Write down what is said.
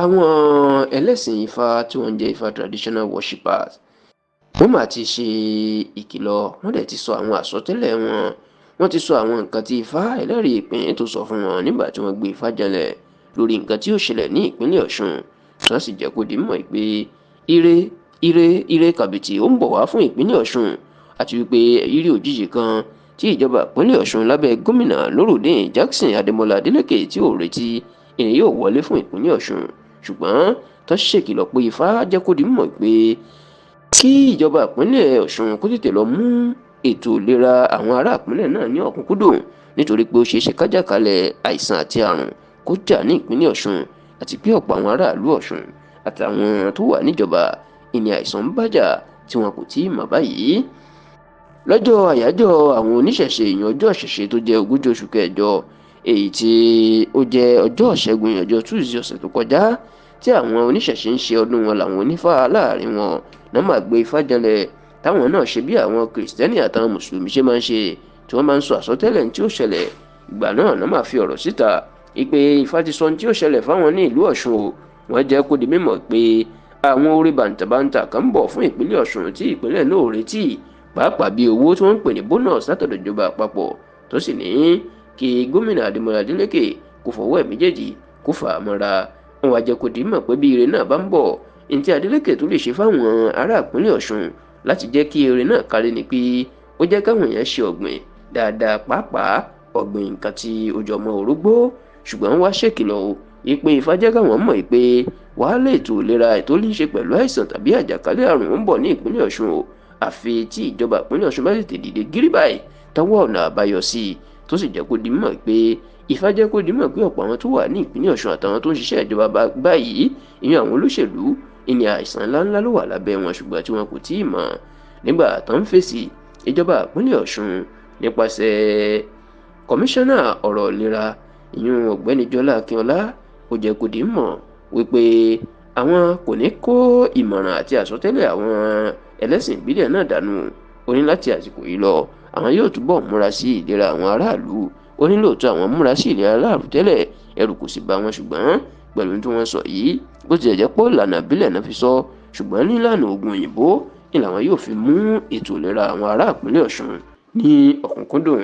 Àwọn ẹlẹ́sìn Ifá tí wọ́n jẹ́ Ifá traditional worshippers wọ́n mà ti ṣe ìkìlọ̀, wọ́n dẹ̀ ti sọ àwọn àsọtẹ́lẹ̀ wọn. Wọ́n ti sọ àwọn nǹkan tí Ifá ẹlẹ́rìí ìpín tó sọ fún wọn nígbà tí wọ́n gbé Ifá janlẹ̀ lórí nǹkan tí ó ṣẹlẹ̀ ní ìpínlẹ̀ Ọ̀ṣun. Wọ́n sì jẹ́ kó di mọ̀ pé ire kàbìtì ó ń bọ̀ wá fún ìpínlẹ̀ Ọ̀ṣun, àti wípé ire òjijì kan tí ìjọba ìpínlẹ̀ Ọ̀ṣun lábẹ́ gómìnà Nurudeen Jackson Adémọ́lá Adélékè tí ò retí èyí yóò wọlé fún ìpínlẹ̀ Ọ̀ṣun. Ṣùgbọ́n tó ṣèkìlọ̀ pé Ifá jẹ́ kó di mọ̀ pé kí ìjọba ìpínlẹ̀ Ọ̀ṣun kó tètè lọ mú ètò ìlera àwọn ará ìpínlẹ̀ náà ní ọ̀kúnkúndùn, nítorí pé ó ṣeé ṣe kájàkálẹ̀ àìsàn àti àrùn kó jà ní ìpínlẹ̀ Ọ̀ṣun, àti pé ọ̀pọ̀ àwọn aráàlú Ọ̀ṣun àtàwọn tó wà níjọba ìní àìsàn ń bájà tí wọn kò tí ì mọ̀ báyìí. Lọ́jọ́ àyájọ́ àwọn oníṣẹ̀ṣe ìyẹn ọjọ́ ìṣẹ̀ṣe tó jẹ́ 20 oṣù kẹjọ, èyí tí ó jẹ́ ọjọ́ ìṣẹ́gun ìyẹn ọjọ́ Tuesday ọ̀sẹ̀ tó kọjá, tí àwọn oníṣẹ̀ṣe ń ṣe ọdún wọn làwọn onífá láàrin wọn náà máa gbé Ifá janlẹ̀, táwọn náà ṣe bí àwọn kìrìsìtẹ́nì àtàwọn mùsùlùmí ṣe máa ń ṣe, tí wọ́n máa ń sọ àsọtẹ́lẹ̀ tí ó ṣẹlẹ̀. Ìgbà náà máa fi ọ̀rọ̀ síta wípé Ifá ti sọ tí ó ṣẹlẹ̀ fáwọn ní ìlú Ọ̀ṣun o. Wọ́n jẹ́ kó di mímọ̀ pé àwọn orí bàǹtàbàǹtà kan ń bọ̀ fún ìpínlẹ̀ Ọ̀ṣun tí ìpínlẹ̀ náà ò retí, pàápàá bí owó tí wọ́n ń pè ní bónọ́ọ̀sì látọ̀dọ̀ ìjọba àpapọ̀, tó sì ní kí gómìnà Adémọ́lá Adélékè kó fọwọ́ ẹ̀ méjèèjì kó fà á mọ́ra. Wọ́n wá jẹ́ kó di mọ̀ pé bí ire náà bá ń bọ̀, ntí Adélékè tó lè ṣe fáwọn ará ìpínlẹ̀ Ọ̀ṣun láti jẹ́ kí ire náà kárí ni pé ó jẹ́ káwọn èèyàn ṣe ọ̀gbìn dáadáa, pàápàá ọ̀gbìn nǹkan tí ó jọ mọ́ orógbó. Ṣùgbọ́n wá ṣèkìlọ̀ o wípé Ifá jẹ́ káwọn mọ̀ pé wàhálà ètò ìlera ètò ní í ṣe pẹ̀lú àìsàn tàbí àjàkálẹ̀ àrùn ń bọ̀ ní ìpínlẹ̀ Ọ̀ṣun o, àfi tí ìjọba ìpínlẹ̀ Ọ̀ṣun bá tètè dìde gírí báyìí tọwọ́ ọ̀nà àbáyọ sí i. Tó sì jẹ́ kó di mọ̀ pé Ifá jẹ́ kó di mọ̀ pé ọ̀pọ̀ àwọn tó wà ní ìpínlẹ̀ Ọ̀ṣun àtàwọn tó ń ṣiṣẹ́ ìjọba báyìí, ìyẹn àwọn olóṣèlú, ìní àìsàn ńláńlá ló wà lábẹ́ wọn, ṣùgbọ́n tí wọn kò tí ì mọ̀. Nígbà tó ń fèsì, ìjọba ìpínlẹ̀ Ọ̀ṣun nípasẹ̀ kọmíṣánná ọ̀rọ̀ ìlera ìyẹn ọ̀gbẹ́ni Jọlá Akínọlá ó jẹ́ kó di mọ̀ wípé àwọn kò ní kó ìmọ̀ràn àti àsọtẹ́lẹ̀ àwọn ẹlẹ́sìn ìbílẹ̀ náà dànù. Ó ní láti àsìkò yìí lọ àwọn yóò túbọ̀ múra sí ìlera àwọn aráàlú. Ó ní lóòótọ́ àwọn múra sí ìlera aráàlú tẹ́lẹ̀, ẹrù kò sì bá wọn, ṣùgbọ́n pẹ̀lú tí wọ́n sọ yìí, bó tilẹ̀ jẹ́ pé ìlànà ìbílẹ̀ náà fi sọ, ṣùgbọ́n nílànà oògùn òyìnbó ni làwọn yóò fi mú ètò ìlera àwọn ará ìpínlẹ̀ Ọ̀ṣun ní ọ̀kúnkúndùn.